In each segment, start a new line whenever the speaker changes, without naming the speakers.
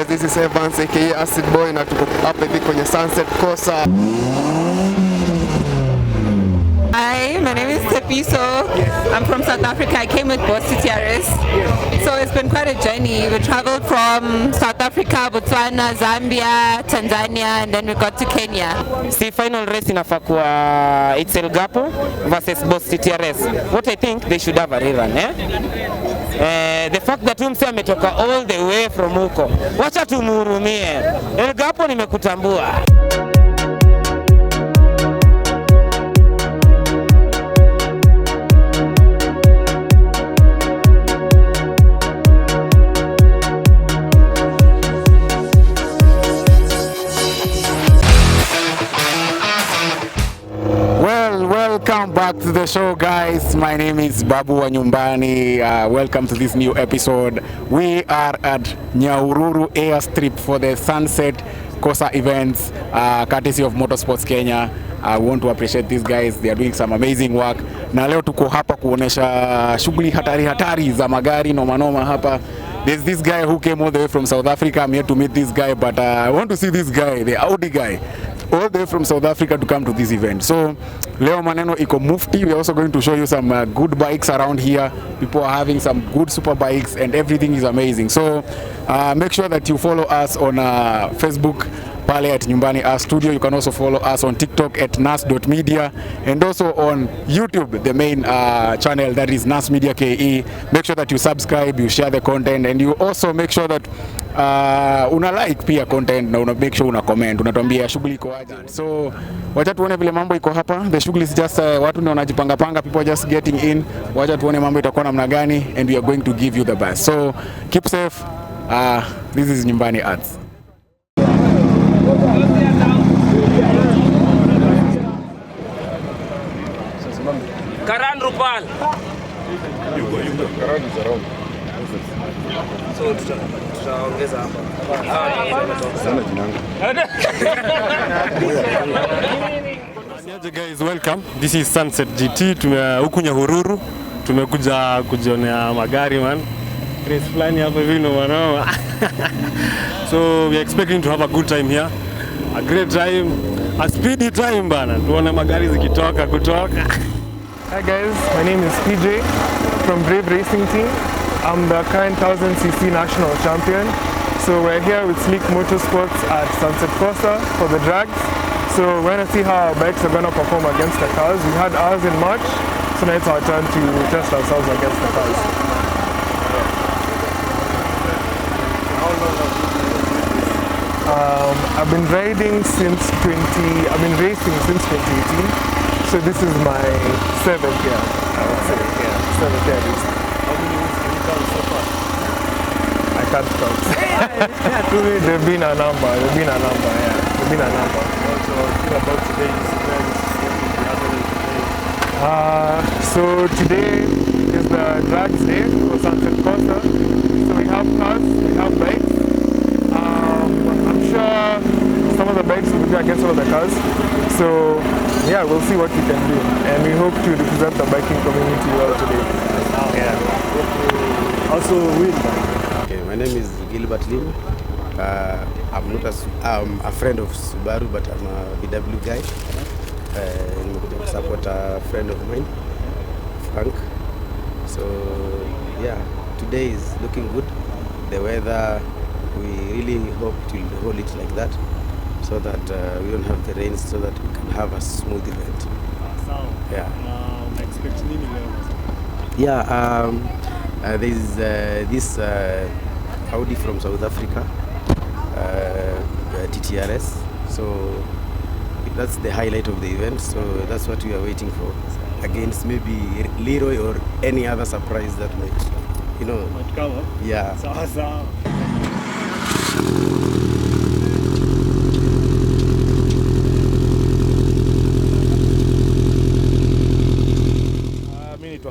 guys, this is Evans aka Acid Boy na tuko hapa hivi kwenye Sunset CORSA.
Hi, my name is Tepiso. I'm from South Africa. I came with both TTRs. So it's been quite a journey. We traveled from South Africa, Botswana, Zambia, Tanzania, and then we got to Kenya.
See, final race inafaa kuwa it's El Gapo versus both TTRs. What I think they should have a rerun, the fact that mse ametoka all the way from huko, wacha tumuhurumie. El Gapo nimekutambua.
Welcome back to the show, guys. My name is Babu wa Nyumbani. Welcome to this new episode. We are at Nyahururu airstrip for the Sunset CORSA events, courtesy of Motorsport Kenya. I want to appreciate these guys. They are doing some amazing work. Na leo tuko hapa kuonesha shughuli hatari za magari noma hapa. There's this guy who came all the way from South Africa. I'm here to meet this guy, but I want to see this guy, the Audi guy, all the way from South Africa to come to this event. So leo maneno iko mufti. We're also going to show you some good bikes around here. People are having some good super bikes and everything is amazing. So make sure that you follow us on Facebook pale at Nyumbani Art Studio. You can also follow us on TikTok at nas.media and also on YouTube, the main channel that is Nas Media KE. Make sure that you subscribe, you share the content, and you also make sure that una like pia content na una make sure una comment, unatuambia shughuli iko aje. So wacha tuone vile mambo iko hapa. The shughuli is just watu ndio wanajipanga, people are just getting in. Wacha tuone mambo itakuwa namna gani, and we are going to give you the best. So keep safe. This is Nyumbani Arts.
Karan Rupal. So tutaongeza hapa.
Guys, welcome. This is sunsetgt. Huku Nyahururu. Tumekuja kujionea magari man. Race plan hapa hivi no. So we are expecting to have a good time here. A great time, a speedy time bana. Tuone magari zikitoka kutoka.
Hi guys, my name is PJ from Brave Racing Team. I'm the current 1000cc national champion. So we're here with Sleek Motorsports at Sunset CORSA for the drags. So we're going to see how our bikes are going to perform against the cars. We had ours in March, so now it's our turn to test ourselves against the cars. I've been racing since 2018. So this is my 7th year, I would say. Yeah, 7th year at least.
How many wins can you count so far?
I can't count. To me, they've been a number, yeah. They've been a number.
So feel about today's event,
So today is the drags day for Sunset CORSA. So we have cars, we have bikes. I'm sure some of the bikes will be against some of the cars. So yeah, we'll see what we can do, and we hope to represent the biking community well today.
yeah. Also win.
Okay, my name is Gilbert Lim. I'm a friend of Subaru, but I'm a VW guy. I support a friend of mine, Frank. So yeah, today is looking good. The weather, we really hope to hold it like that, so that we don't have the rain, so that we can have a smooth event. Yeah. There is this Audi from South Africa, TTRs. So that's the highlight of the event. So that's what we are waiting for, against maybe Leroy or any other surprise that might
come up.
Yeah.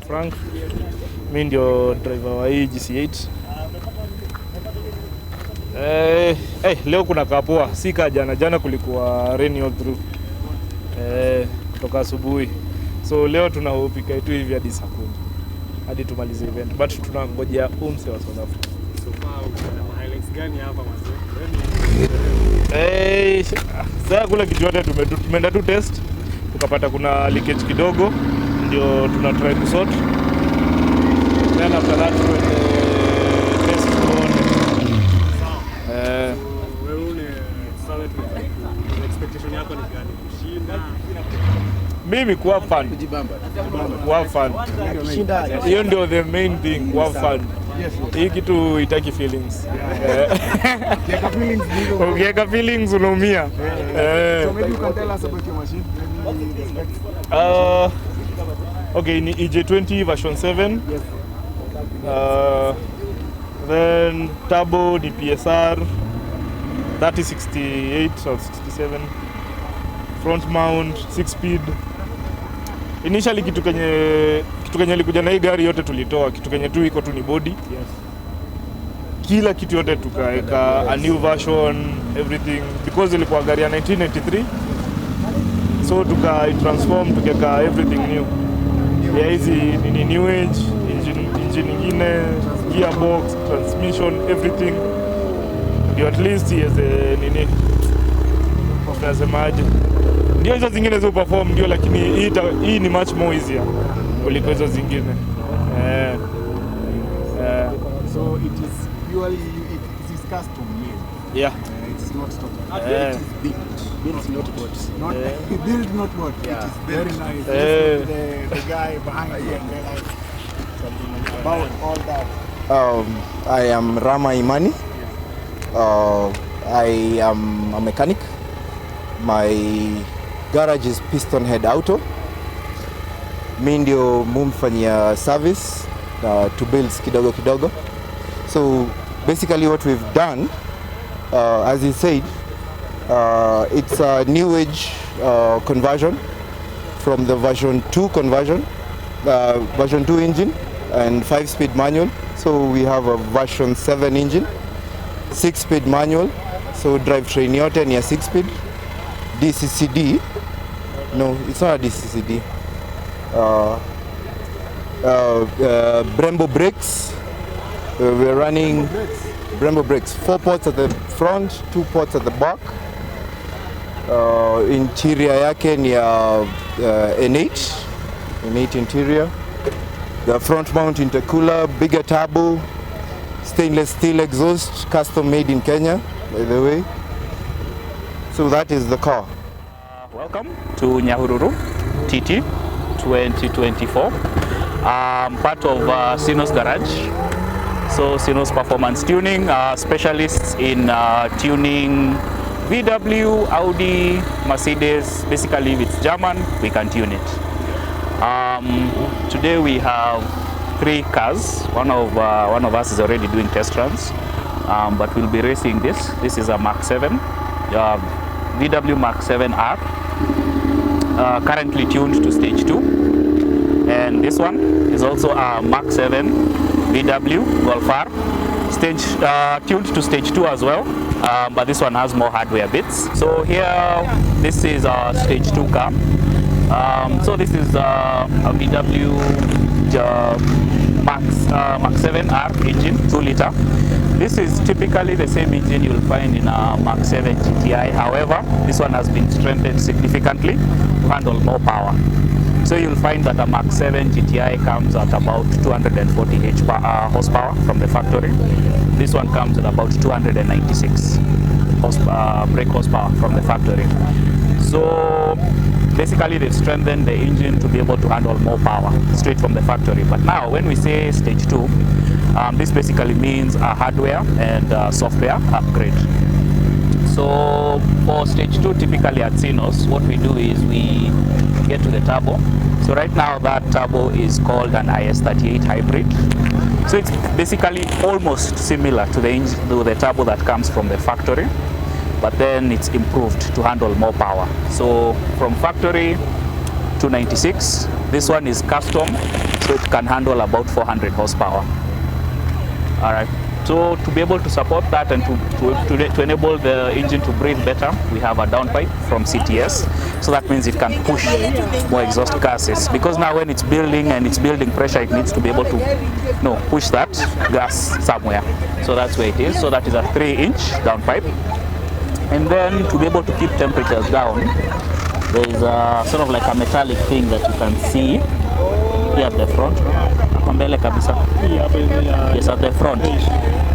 Frank, mimi ndio driver wa hii GC8. Leo kuna kapoa, si ka jana kulikuwa rain all through. Kutoka asubuhi. So leo tunahopika tu hivi hadi saa 10. Hadi tumalize event. But tunangojea umse wa South Africa.
so far una highlights gani hapa mazee?
Sasa kule kitu yote tumeenda tu test tukapata kuna leakage kidogo ndio tuna try to sort. Then after that tuende test tuone.
Wewe sawa tu. Expectation yako ni gani? Kushinda?
Mimi kuwa fan. Kuwa fan. Hiyo ndio the main thing, kuwa fan. Hii kitu itaki feelings. Ukiweka feelings unaumia.
So maybe you can tell us about your machine.
Okay, ni EJ20 version 7.
Yes.
Then turbo ni PSR 3068 or 67. Front mount 6 speed. Initially kitu kenye ilikuja na hii gari yote tulitoa, kitu kenye tu iko tu ni body.
Yes.
Kila kitu yote tukaeka a new version, everything, because ilikuwa gari ya 1983. So transform tukaweka everything new. Ya hizi ni new age, engine nyingine, gearbox, transmission, everything. Ndio at least iweze nini? Tunasemaje? Ndio hizo zingine zo perform ndio, lakini hii ni much more easier kuliko hizo zingine.
So it is purely it is custom made.
Yeah.
It's not stock. It is built. Built not bought. Not built not bought.
Yeah.
It is very nice. The guy behind you and like something about all that.
I am Rama Imani. I am a mechanic. My garage is Piston Head Auto. Mi ndio mumfanyia service to builds kidogo kidogo. So basically what we've done, as he said, it's a new age conversion from the version 2 conversion, version 2 engine and 5-speed manual. So we have a version 7 engine, 6-speed manual. So drivetrain yote ni ya 6-speed. DCCD, no, it's not a DCCD. Brembo brakes. We're running Brembo brakes. 4 ports at the front, 2 ports at the back. Interior yake ni N8 interior. The front mount intercooler, bigger turbo, stainless steel exhaust, custom made in Kenya, by the way. So that is the car.
Welcome to Nyahururu TT 2024. I'm part of CENOS Garage. So CENOS Performance Tuning, specialists in tuning VW, Audi, Mercedes. Basically, if it's German, we can tune it. Today we have 3 cars. One of us is already doing test runs, but we'll be racing this. This is a Mark 7. VW Mark 7R, currently tuned to stage 2, and this one is also a Mark 7 VW Golf R, tuned to stage 2 as well, but this one has more hardware bits. So here, this is a stage 2 car. So this is a VW Mark 7R engine, 2-liter. This is typically the same engine you'll find in a Mark 7 GTI. However, this one has been strengthened significantly to handle more power. So you'll find that a Mark 7 GTI comes at about 240 horsepower from the factory. This one comes at about 296 brake horsepower from the factory. So basically they've strengthened the engine to be able to handle more power straight from the factory. But now when we say stage 2, this basically means a hardware and software upgrade. So for stage 2, typically at CENOS, what we do is we get to the turbo. So right now that turbo is called an IS38 hybrid. So it's basically almost similar to the turbo that comes from the factory, but then it's improved to handle more power. So from factory 296, this one is custom, so it can handle about 400 horsepower. All right. So to be able to support that and to enable the engine to breathe better, we have a downpipe from CTS. So that means it can push more exhaust gases. Because now when it's building and it's building pressure, it needs to be able to push that gas somewhere. So that's where it is. So that is a 3-inch downpipe. And then to be able to keep temperatures down, there is a sort of like a metallic thing that you can see here at the front. Yes, at the front.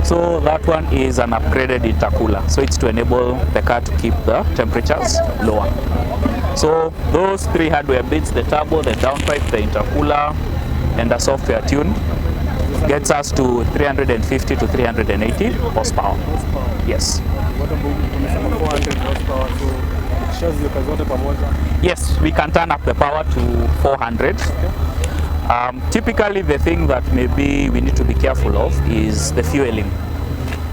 So that one is an upgraded intercooler. So it's to enable the car to keep the temperatures lower. So those 3 hardware bits, the turbo, the downpipe, the intercooler, and the software tune, gets us to 350 to 380 horsepower. Yes. Yes, we can turn up the power to 400. Typically the thing that maybe we need to be careful of is the fueling.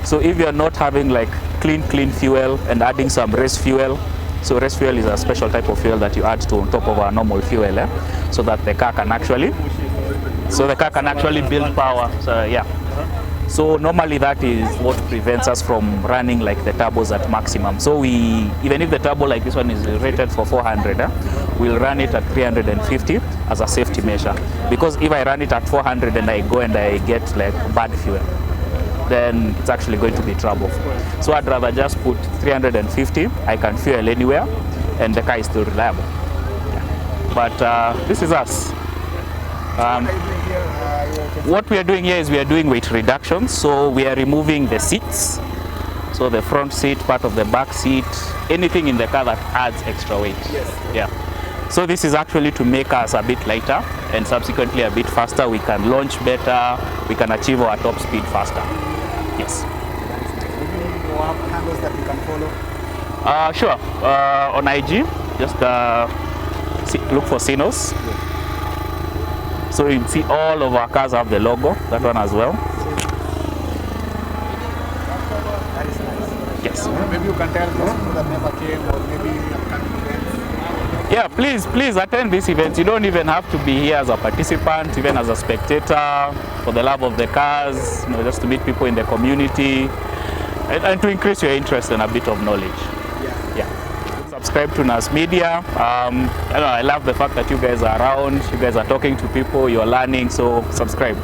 So if you're not having like clean fuel and adding some race fuel, so race fuel is a special type of fuel that you add to on top of our normal fuel, so that the car can actually build power. So yeah. So normally that is what prevents us from running like the turbos at maximum. So even if the turbo like this one is rated for 400, we'll run it at 350 as a safety measure. Because if I run it at 400 and I go and I get like bad fuel, then it's actually going to be trouble. So I'd rather just put 350, I can fuel anywhere, and the car is still reliable. Yeah. But this is us. What we are doing here is we are doing weight reduction. So we are removing the seats, so the front seat, part of the back seat, anything in the car that adds extra weight. Yes. Yeah. So this is actually to make us a bit lighter and subsequently a bit faster. We can launch better, we can achieve our top speed faster. Yes.
Handles that we can follow?
Sure. On IG, just look for CENOS. So you can see all of our cars have the logo, that one as well.
That is nice.
Yes.
Maybe you can tell those people that never came, or maybe upcoming events.
Yeah, please attend this event. You don't even have to be here as a participant, even as a spectator, for the love of the cars, just to meet people in the community, and to increase your interest and a bit of knowledge. Yeah. Subscribe to NAS Media. I love the fact that you guys are around, you guys are talking to people, you're learning, so subscribe.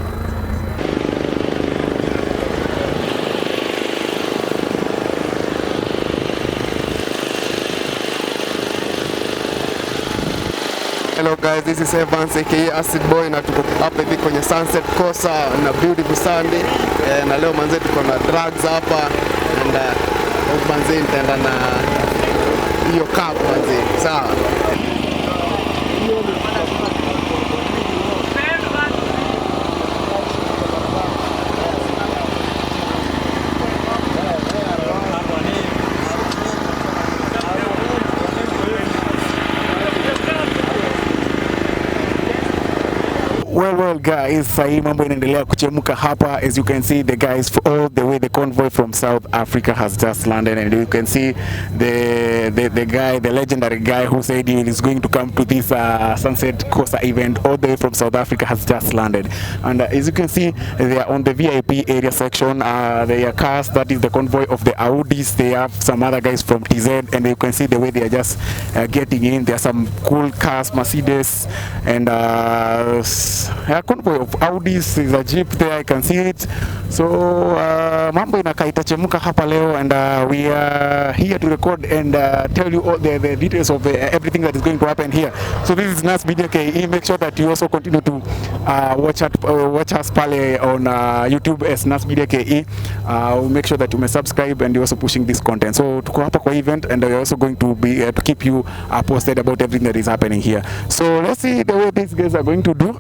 Hello guys, this is Evans aka Acid Boy na tuko hapa hivi kwenye Sunset CORSA na beautiful Sunday. Na leo manze tuko na drugs hapa and manze nitaenda na hiyo cup manze. Sawa.
Well guys, sahii mambo inaendelea kuchemuka hapa. As you can see, the guys all the way, the convoy from South Africa has just landed, and you can see the guy, the legendary guy who said he is going to come to this Sunset CORSA event all the way from South Africa has just landed. And as you can see, they are on the VIP area section. They are cars, that is the convoy of the Audis. They have some other guys from TZ, and you can see the way they are just getting in. There are some cool cars, Mercedes, and a convoy of Audis. Is a Jeep there, I can see it. So mambo inakaa itachemuka hapa leo, and we are here to record and tell you all the details of everything that is going to happen here. So this is NAS Media KE. Make sure that you also continue to watch us pale on YouTube as NAS Media KE. Make sure that you may subscribe, and you're also pushing this content. So tuko hapa kwa event, and we're also going to be to keep you posted about everything that is happening here. So let's see the way these guys are going to do.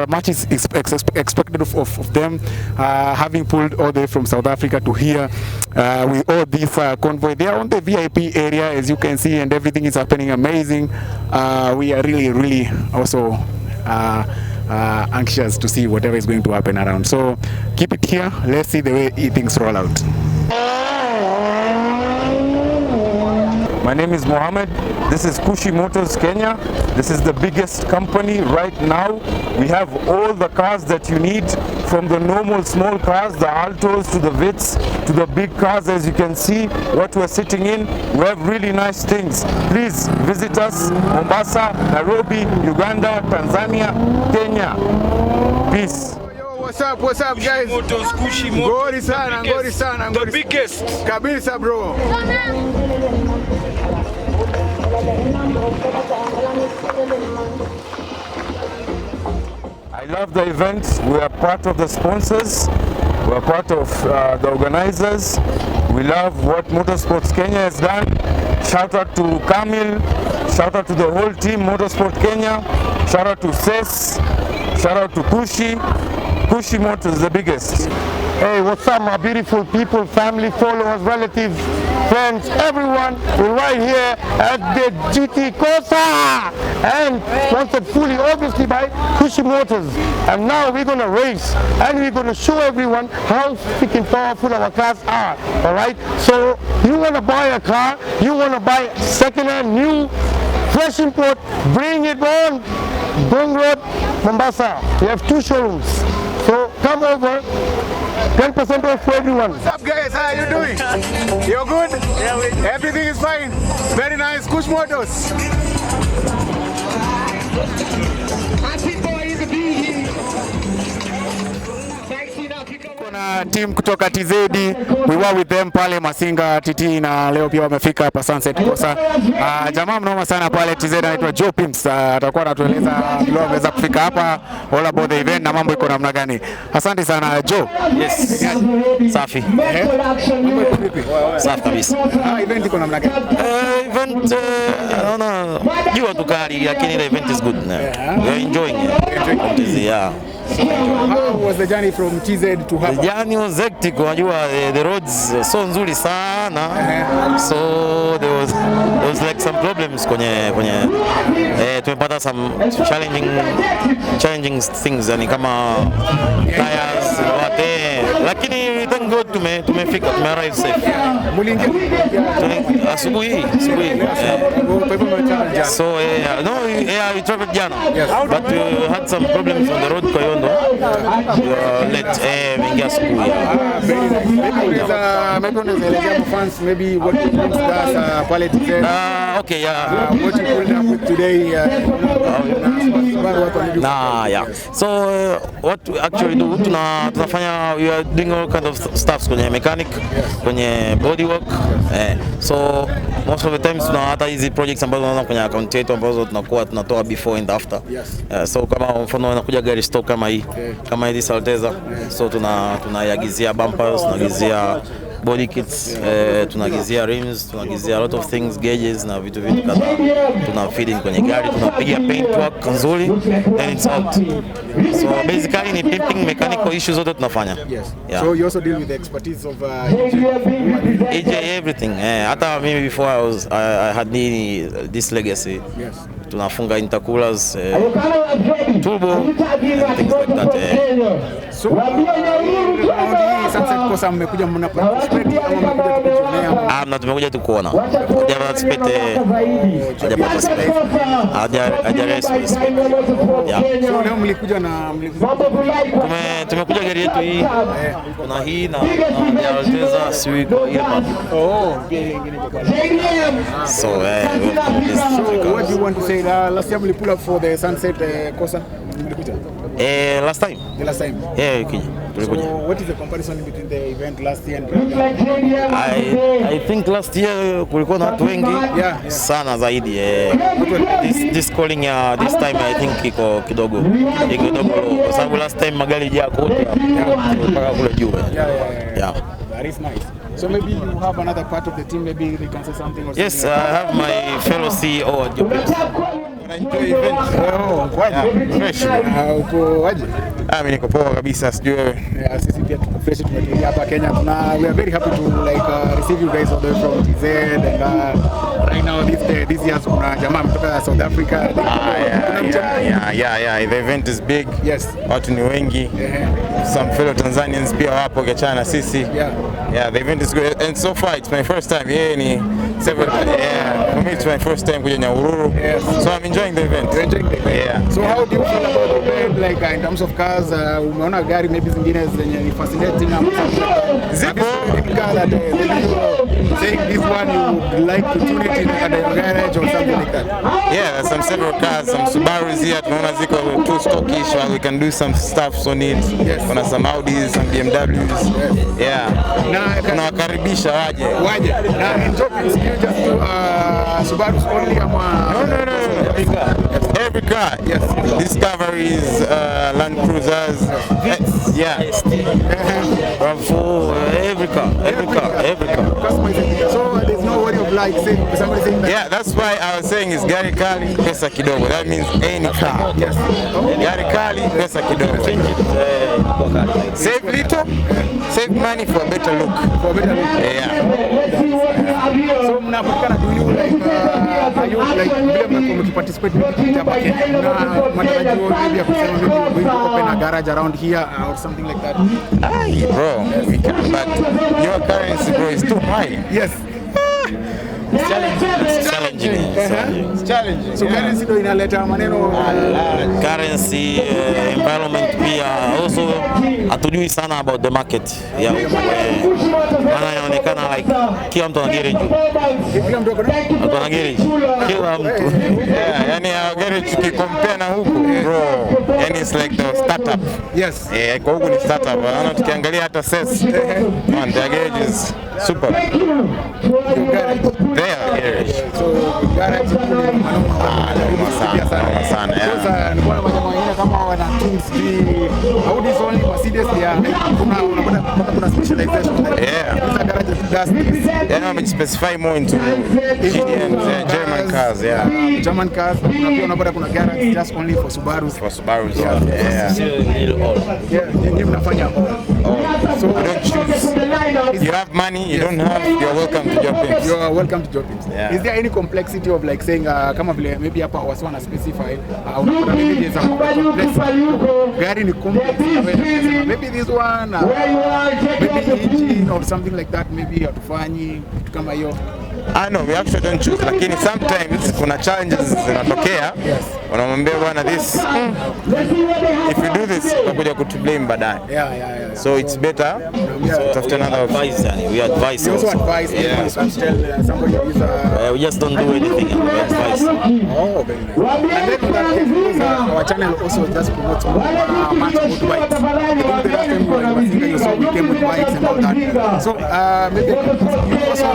Much is expected of them, having pulled all the way from South Africa to here with all this convoy. They are on the VIP area, as you can see, and everything is happening amazing. We are really also anxious to see whatever is going to happen around. So keep it here. Let's see the way things roll out.
My name is Mohammed. This is KHUSHI Motors Kenya. This is the biggest company right now. We have all the cars that you need, from the normal small cars, the Altos, to the Vitz, to the big cars. As you can see what we're sitting in, we have really nice things. Please visit us, Mombasa, Nairobi, Uganda, Tanzania, Kenya. Peace.
What's up guys?
Motors, KHUSHI Motors,
Ngori sana.
The biggest.
Kabisa bro.
I love the event. We are part of the sponsors. We are part of the organizers. We love what Motorsport Kenya has done. Shout out to Kamil. Shout out to the whole team, Motorsport Kenya. Shout out to SES. Shout out to KHUSHI. KHUSHI Motors, the biggest.
Hey, what's up, my beautiful people, family, followers, relatives, friends, everyone. We're right here at the GT CORSA, and sponsored fully, obviously, by KHUSHI Motors. And now we're gonna race, and we're gonna show everyone how freaking powerful our cars are. All right. So you wanna buy a car, you wanna buy second-hand, new, fresh import, bring it on. Bong Road, Mombasa. We have 2 showrooms. So come over, 10% off for everyone.
What's up guys, how are you doing? You're good? Yeah, everything is fine. Very nice, KHUSHI Motors.
Kuna team kutoka TZ, we were with them pale Masinga TT, na leo pia wamefika hapa Sunset CORSA. Jamaa mnoma sana pale TZ anaitwa Joe Pimps, atakuwa anatueleza vile wameweza kufika hapa, all about the event na mambo iko namna gani. Asante sana Joe.
Yes. Safi. Safi kabisa.
Event iko namna gani?
Event naona jua tukali, lakini the event is good. We are enjoying it. Yeah.
How was the journey from TZ to hapa?
The journey was hectic. Unajua the roads so nzuri sana. So there was like some problems kwenye tumepata some challenging things, yani kama tires lakini thank God tumefika, tumearrive safe. Asubuhi. So we traveled jana, but we had some problems on the road kwa hiyo ndo late mingi asubuhi.
Maybe unaweza fans maybe what you want to us pale TZ.
Okay, yeah.
What you pulled up with today.
Yeah. So what we actually do, tunafanya, we are doing all kind of stuffs kwenye mechanic, kwenye bodywork. So most of the times tuna hata hizi projects ambazo tunaona kwenye account yetu ambazo tunatoa before and after. So kama mfano unakuja gari stock kama hii, kama hii Salteza, so tunaiagizia bumpers, tunaagizia body kits, tunaagizia rims, tunaagizia a lot of things, gauges na vitu kadhaa. Tuna feeding kwenye gari, tunapiga paint work nzuri, and it's out. So basically ni pimping, mechanical issues zote tunafanya.
Yeah. So you also deal with the expertise of
AJ, everything. Hata mimi before I had this legacy.
Yes.
Tunafunga intercoolers, turbo, and things like that.
So Sunset CORSA mmekuja mna participate ama mmekuja kujionea?
Tumekuja tu kuona. Haja participate. Haja race. Yeah.
So leo mlikuja na
tumekuja gari yetu hii. Kuna hii na Alteza Civic hapa. So
what do you want to say? Last time we pull up for the Sunset CORSA.
Last time.
The last time.
Yeah, okay.
So what is the comparison between the event last year and
I think last year kulikuwa na watu wengi sana zaidi. This calling this time I think iko kidogo kwa sababu last time magari jaa kote mpaka kule juu. Yeah.
That is nice. So maybe you have another part of the team, maybe they can say something or something.
Yes, I have my fellow CEO at Jobs.
Uko aje?
Mimi niko poa kabisa, sijui wewe.
Sisi pia tuko fresh, tumetulia hapa Kenya. We are very happy to receive you guys all the way from TZ, and right now this year kuna jamaa kutoka South Africa.
Yeah, the event is big.
Yes.
Watu ni wengi. some fellow Tanzanians pia wapo ukiachana na sisi. Yeah, the event is good and so far it's my first time. For me it's my first time kuja Nyahururu. So I'm enjoying the event.
You're enjoying the event.
Yeah.
So how do you feel about the event, like in terms of cars? Umeona gari maybe zingine zenye ni fascinating ama zipo car that saying this one you would like to tune it in at your garage or something like that?
Yeah, there's some several cars, some Subarus here. Tunaona ziko too stockish, we can do some stuff on it. Kuna some Audis, some BMWs. Yeah. Na tunawakaribisha waje.
Na in Jopins, you just do Subarus only ama?
No. Every car. Yes. Discoveries, Land Cruisers.
Every car.
So there's no worry of like somebody saying that.
Yeah, that's why I was saying it's gari kali pesa kidogo. That means any car. Yes. Gari kali pesa kidogo. Save little, save money for a better look. Yeah.
So mnapatikana, do you like are you like vile mkiparticipate hapa Kenya na matarajio maybe ya kusema maybe we're going to open a garage around here or something like that?
Bro, we can, but your currency, bro, is too high.
Yes.
It's challenging.
So currency ndio inaleta maneno
currency environment pia also hatujui sana about the market. Maana inaonekana like kila mtu ana garage. Kila mtu ana garage. Kila mtu.
Yeah, yani garage tukicompare na huku, bro. Yani it's like the startup.
Yes.
Kwa huku ni startup. Naona tukiangalia hata sales. Man, the garage is super.
So garage
sana.
Sasa ni bwana majamaa wengine kama wana teams Audi only Mercedes kuna specialization. These garages does this.
I'm specify more into German cars.
German cars. Pia unapata kuna garage just only for Subarus. Nyinyi mnafanya
so you don't choose. You have money, you don't have, you're welcome to Jopins.
You are welcome to Jopins. Is there any complexity of like saying kama vile maybe hapa wasiwana specify unapata maybe there's a complex gari ni complex maybe this one maybe engine or something like that maybe hatufanyi kitu kama hiyo?
No, we actually don't choose, lakini sometimes kuna challenges zinatokea. Unamwambia bwana this if you do this utakuja kutublame baadaye. So it's better to have another
advice. We advise.
You also advise people to tell somebody is
we just don't do anything. We advise.
Oh, very nice. And then that case, our channel also just promotes much motorbikes. The last time you saw we came with bikes and all that. So maybe you also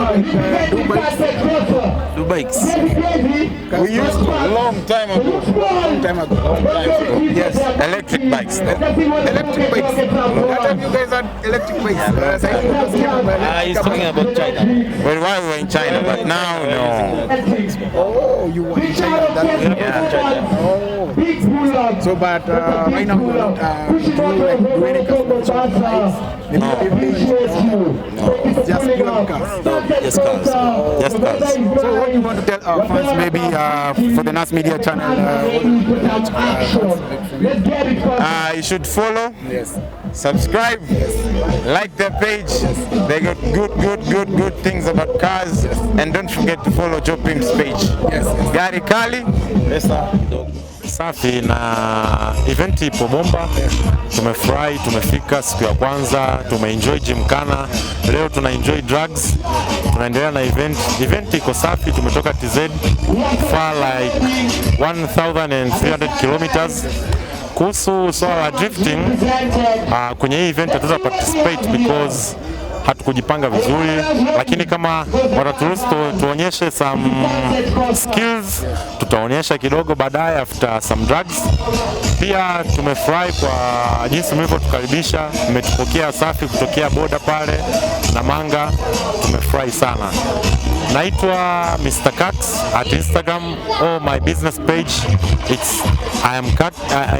do bikes.
We used to long time ago.
Yes.
Electric bikes though.
Electric bikes. That time you guys had electric bikes.
He's talking about China.
Well, why we were in China, but now no.
Oh, you were in China. So, but right now you don't do any custom bikes.
No.
It's just pure cars.
No, just cars. Just cars.
So what do you want to tell our fans maybe for the NAS Media channel?
You should follow, subscribe, like the page. They got good things about cars, and don't forget to follow Joe Pimp's page. Gari Kali, pesa kidogo.
Safi na event ipo bomba. Tumefurahi, tumefika siku ya kwanza, tumeenjoy gymkhana. Leo tuna enjoy drugs. Tunaendelea na event. Event iko safi, tumetoka TZ far like 1300 kilometers. Kuhusu swala la drifting, kwenye hii event hatuta participate because hatukujipanga vizuri, lakini kama wataturuhusu tuonyeshe some skills, tutaonyesha kidogo baadaye after some drugs. Pia tumefurahi kwa jinsi mlivyotukaribisha, mmetupokea safi kutokea boda pale na Manga, tumefurahi sana. Naitwa Mr. Cats at Instagram or my business page. It's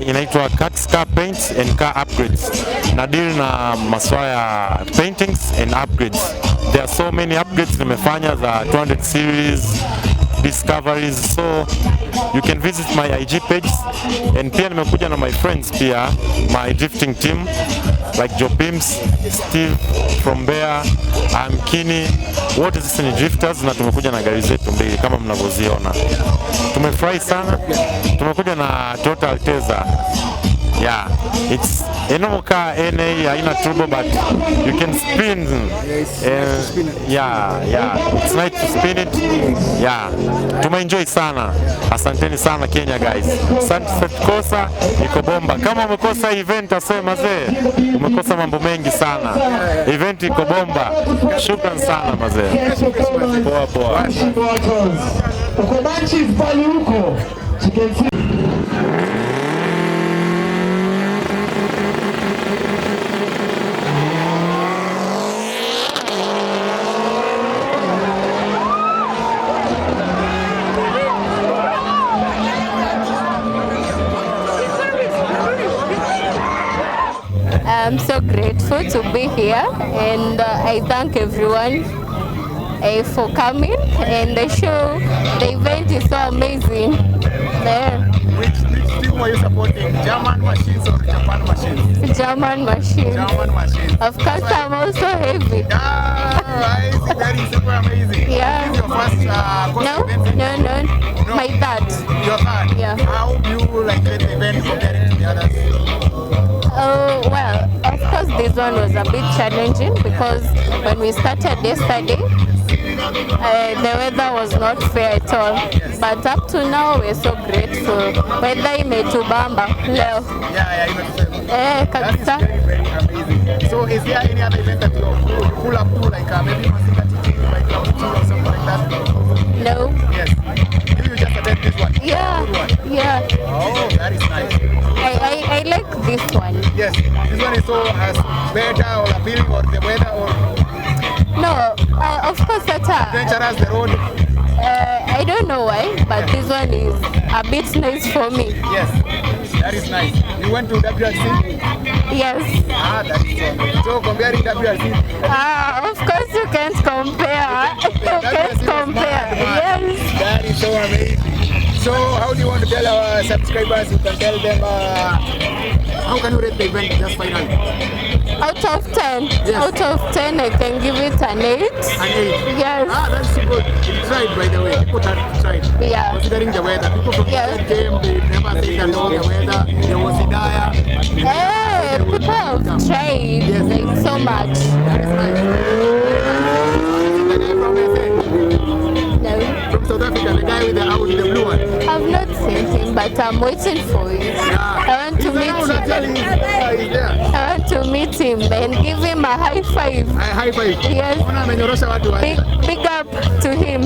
inaitwa Cats Car Paints and Car Upgrades. Na deal na maswala ya paintings and upgrades. There are so many upgrades nimefanya za 200 series, discoveries, so you can visit my IG page. And pia nimekuja na my friends pia, my drifting team. like Joe Pims, Steve from Bear, Kini, wote sisi ni drifters na tumekuja na gari zetu mbili kama mnavyoziona. Tumefurahi sana. Tumekuja na Toyota Alteza. Yeah, it's a normal car, NA, haina turbo, but you can spin. Yeah, it's nice to spin it. Yeah, tumeenjoy sana. Asanteni sana Kenya guys. Sunset CORSA iko bomba. Kama umekosa event asema mazee, umekosa mambo mengi sana. Event iko bomba. Shukran sana mazee. Poa poa.
Uko machi pale huko.
I'm so grateful to be here, and I thank everyone for coming. And the show, the event is so amazing. There.
Which team were you supporting? German machines or Japan machines?
German machines.
German machines.
Of course, I'm also heavy.
I see, that is super amazing.
Yeah.
This is your first
No, my third.
Your third?
Yeah.
How do you like the event comparing to the others?
Oh, well, of course this one was a bit challenging because when we started yesterday, the weather was not fair at all. But up to now, we're so grateful. Weather imetubamba leo. Kabisa.
Very amazing. So is there any other event that you pull up to, like maybe Masinga TT, like round 2 or something like that?
No.
Yes. You just attend this one?
Yeah.
Oh, that is nice.
I like this one.
Yes. This one is so better or appealing, or the weather, or?
No, of course that's
adventurous, the road.
I don't know why, but this one is a bit nice for me.
Yes, that is nice. You went to WRC?
Yes.
That is so comparing WRC.
Of course you can't compare. You can't compare. Yes.
That is so amazing. So how do you want to tell our subscribers? You can tell them how can you rate the event just finally?
Out of 10. Yes. Out of 10, I can give it an 8.
An 8?
Yes.
That's good. You tried, by the way. People tried.
Yeah.
Considering the weather. People from the game, they never say that all the weather. There was Hidaya.
Hey, people have tried.
Yes.
Like so much.
That is nice. The guy from SA?
No.
From South Africa, the guy with the Audi, the blue one?
I've not seen him, but I'm waiting for it.
Yeah.
I want to meet him. I want to meet him and give him a high five.
A high five?
Yes. Big up to him.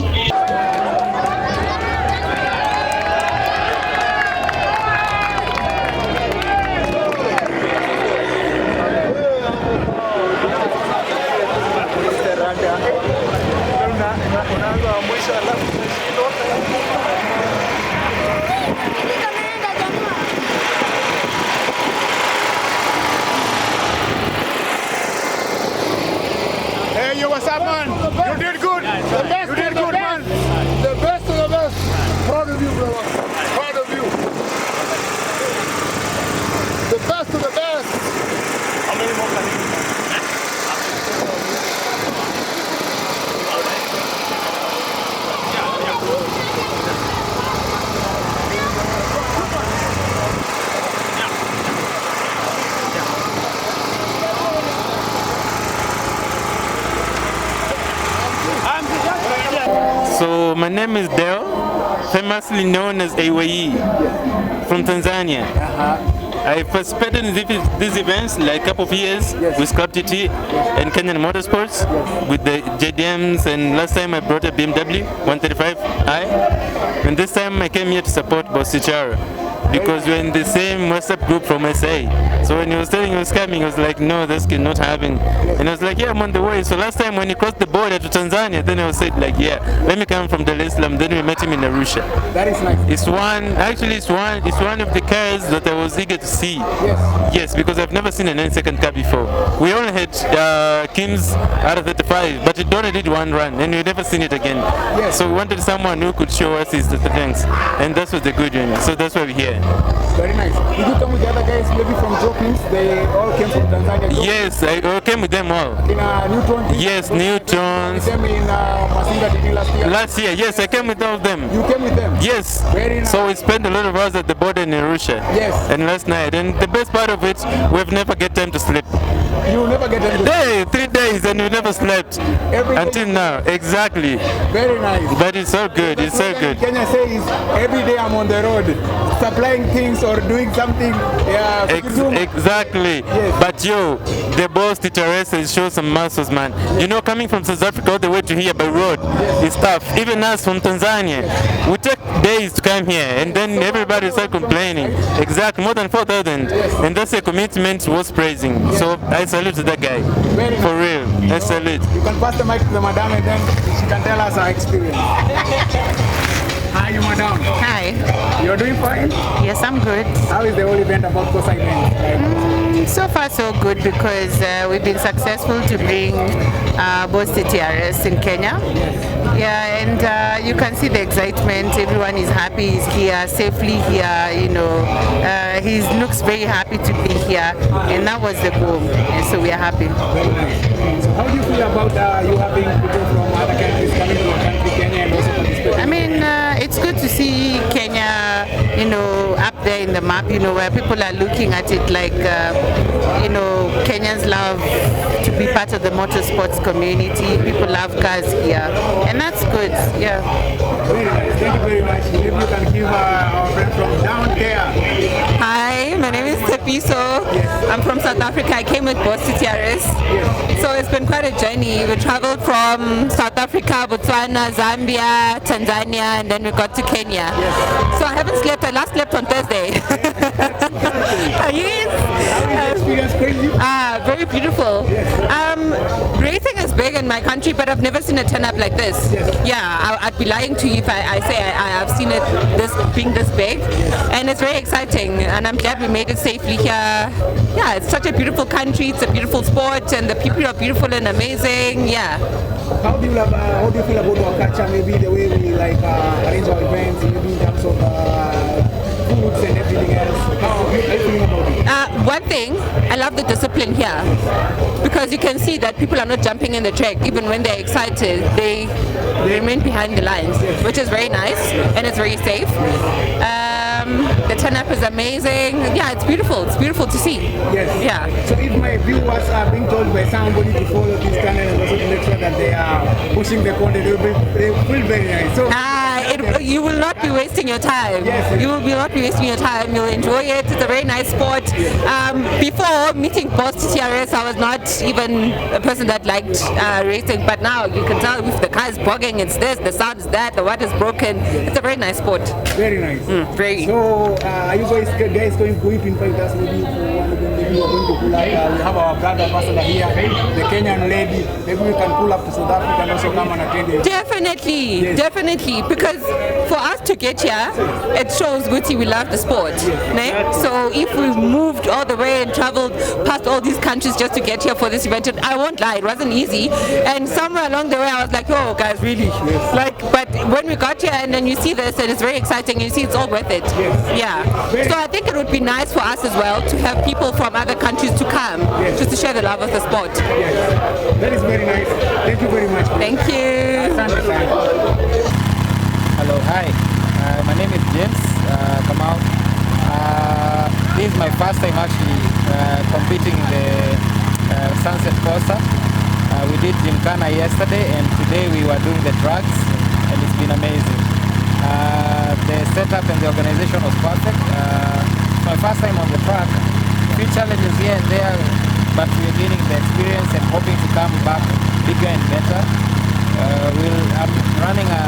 Hey, yo, what's up, man? You did good. You did good, man. The best of the best. Proud of you, brother. Proud of you. The best of the best. How many more can you?
So my name is Dale, famously known as AYE, from Tanzania. I participated in these events like a couple of years with Club TT and Kenyan Motorsports with the JDMs, and last time I brought a BMW 135i, and this time I came here to support Boss Tichara because we're in the same WhatsApp group from SA. So when he was telling he was coming, I was like, no, this kid not having. And I was like, yeah, I'm on the way. So last time when he crossed the border to Tanzania, then I was said like, yeah, let me come from Dar es Salaam. Then we met him in Arusha.
That is nice.
It's one of the cars that I was eager to see. Yes, because I've never seen a 9-second car before. We only had Kim's R35, but it only did one run, and we've never seen it again. So we wanted someone who could show us his things, and that's what the good one. So that's why we're here.
Very nice. Did you come with the other guys, maybe from Joe
means they all came from Tanzania.
Yes, I came with them all.
In Newton?
Yes, Newtons.
Them in Masinga DD last year?
Last year, yes, I came with all of them.
You came with them?
Yes.
Very nice.
So we spent a lot of hours at the border in Arusha.
Yes.
And last night. And the best part of it, we've never get time to sleep.
You never get time to
sleep? 3 days and we never slept. Until now. Exactly.
Very nice.
But it's so good. It's so good.
Kenya says every day I'm on the road, supplying things or doing something. Yeah.
Exactly. Yes. But yo, the boss TTRs show some muscles, man. You know, coming from South Africa all the way to here by road is tough. Even us from Tanzania, we take days to come here, and then everybody start complaining. Exactly, more than 4,000, and that's a commitment worth praising. So I salute to that guy. For real, I salute.
You can pass the mic to the madam, and then she can tell us her experience. Hi, madam.
Hi.
You're doing fine?
Yes, I'm good.
How is the whole event about CORSA event?
So far, so good, because we've been successful to bring both TTRs in Kenya. Yeah, and you can see the excitement. Everyone is happy. He's here, safely here. You know, he looks very happy to be here, and that was the goal. And so we are happy.
Very nice. So how do you feel about you having people from other countries coming to your country, Kenya, and also participating?
I mean, it's good to see Kenya, you know, up there in the map, you know, where people are looking at it like, you know, Kenyans love to be part of the motorsports community. People love cars here, and that's good, yeah.
Very nice. Thank you very much. If you can give our friend from down there.
Hi, my name is Tepiso. I'm from South Africa. I came with both TTRs. So it's been quite a journey. We traveled from South Africa, Botswana, Zambia, Tanzania, and then we got to Kenya. So I haven't slept. I last slept on Thursday. Very beautiful. Racing is big in my country, but I've never seen it turn up like this. Yeah, I'd be lying to you if I say I've seen it being this big, and it's very exciting. And I'm glad we made it safely here. Yeah, it's such a beautiful country. It's a beautiful sport, and the people are beautiful and amazing. Yeah.
How do you feel about our culture? Maybe the way we arrange our events, maybe in terms of foods and everything else. How are you feeling about it?
One thing, I love the discipline here, because you can see that people are not jumping in the track. Even when they're excited, they remain behind the lines, which is very nice, and it's very safe. The turn-up is amazing. Yeah, it's beautiful. It's beautiful to see.
Yes.
Yeah.
So if my viewers are being told by somebody to follow this channel and also to make sure that they are pushing the content, they feel very nice. So
you will not be wasting your time. Yes. You will not be wasting your time. You'll enjoy it. It's a very nice sport. Before meeting both TTRs, I was not even a person that liked racing, but now you can tell if the car is bogging, it's this, the sound is that, the water is broken. It's a very nice sport.
Very nice.
Very.
So are you guys going to invite us maybe for one of them? Maybe we're going to pull up. We have our brother ambassador here, the Kenyan lady. Maybe we can pull up to South Africa and also come and attend it.
Definitely, definitely. Because for us to get here, it shows Guti we love the sport. So if we moved all the way and traveled past all these countries just to get here for this event, I won't lie, it wasn't easy. And somewhere along the way I was like, oh guys, really? But when we got here and then you see this, and it's very exciting, and you see it's all worth it. Yeah. So I think it would be nice for us as well to have people from other countries to come, just to share the love of the sport.
That is very nice. Thank you very much.
Thank you.
Hello, hi. My name is James Kamau. This is my first time actually competing in the Sunset CORSA. We did Gymkhana yesterday, and today we were doing the tracks, and it's been amazing. The setup and the organization was perfect. My first time on the track, a few challenges here and there, but we're gaining the experience and hoping to come back bigger and better. I'm running a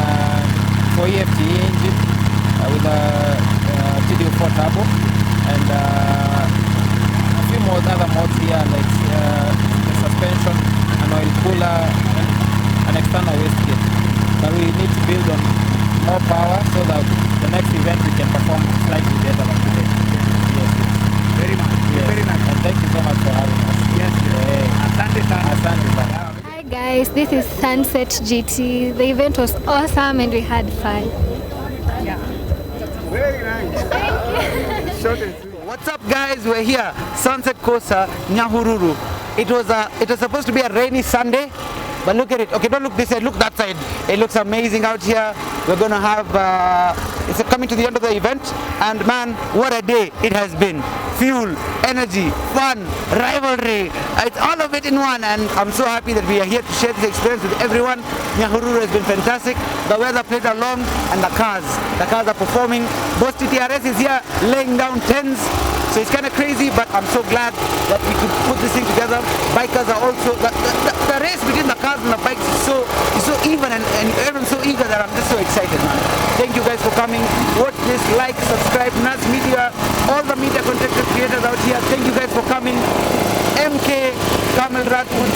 4EFTE engine with a TD4 turbo, and a few more other mods here, like the suspension, an oil cooler, and an external wastegate. But we need to build on more power so that the next event we can perform slightly better than today. Yes.
Very much.
Yes.
Very nice.
And thank you so much for having us.
Yes. Asante sana.
Hi guys, this is Sunset GT. The event was awesome and we had fun.
Very nice.
Thank you.
Short and sweet.
What's up, guys? We're here, Sunset CORSA, Nyahururu. It was supposed to be a rainy Sunday, but look at it. Okay, don't look this side, look that side. It looks amazing out here. We're gonna have, it's coming to the end of the event, and man, what a day it has been. Fuel, energy, fun, rivalry, it's all of it in one, and I'm so happy that we are here to share this experience with everyone. Nyahururu has been fantastic. The weather played along, and the cars are performing. Boss TTRs is here laying down tens. So it's kind of crazy, but I'm so glad that we could put this thing together. Bikers are also, the race between the cars and the bikes is so even, and everyone's so eager that I'm just so excited, man. Thank you guys for coming. Watch this, like, subscribe, NAS Media, all the media content creators out here. Thank you guys for coming. MK, camaraderie,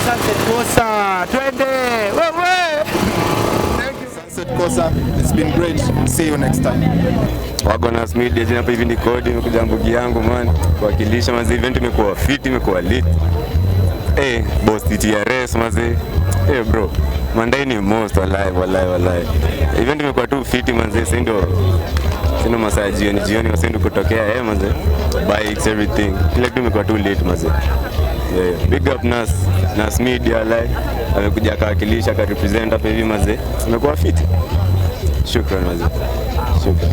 Sunset CORSA, 20. Thank you.
Sunset CORSA, it's been great. See you next time.
Wako NAS Media, jina hapa hivi ni Kodi, nimekuja mbugi yangu man, kuwakilisha mazi event imekuwa fit, imekuwa lit. Boss TTRs mazi. Bro, Monday ni most wallahi. Event imekuwa tu fit manzi, sino masaa jioni wasendu kutokea manzi. Bikes, everything. Kila kitu imekuwa tu lit manzi. Big up NAS Media like amekuja kawakilisha ka represent hapa hivi manzi. Imekuwa fit. Shukran manzi. Shukran.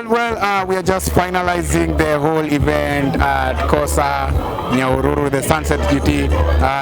Well, we are just finalizing the whole event at CORSA, Nyahururu, the Sunset GT.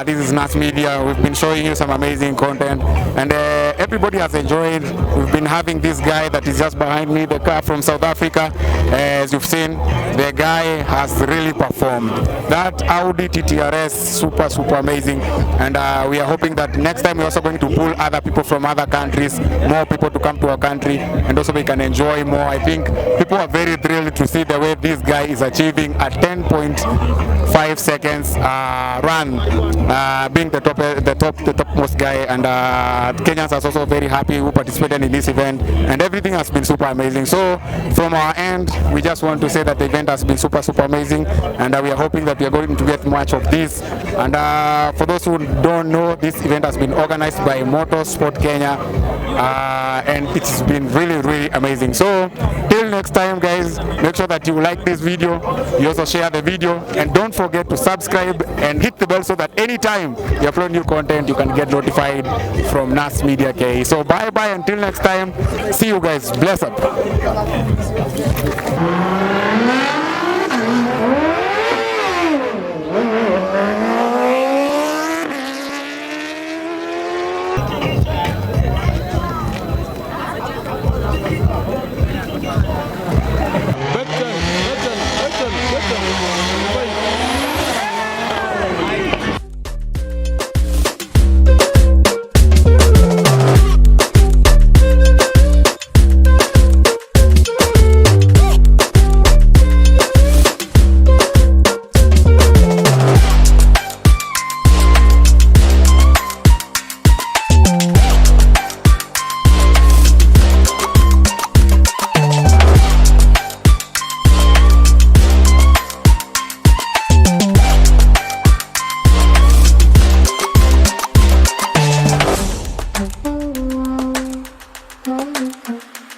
This is NAS Media. We've been showing you some amazing content, and everybody has enjoyed. We've been having this guy that is just behind me, the car from South Africa. As you've seen, the guy has really performed. That Audi TTRs, super amazing. And we are hoping that next time we're also going to pull other people from other countries, more people to come to our country, and also we can enjoy more. I think people are very thrilled to see the way this guy is achieving a 10.5 seconds run, being the topmost guy, and Kenyans are also very happy who participated in this event, and everything has been super amazing. So from our end, we just want to say that the event has been super amazing, and we are hoping that we are going to get much of this. And for those who don't know, this event has been organized by Motorsport Kenya, and it's been really amazing. So till next time, guys, make sure that you like this video, you also share the video, and don't forget to subscribe and hit the bell so that anytime you upload new content, you can get notified from NAS Media K. So bye until next time. See you guys. Bless up.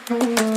Mm-hmm.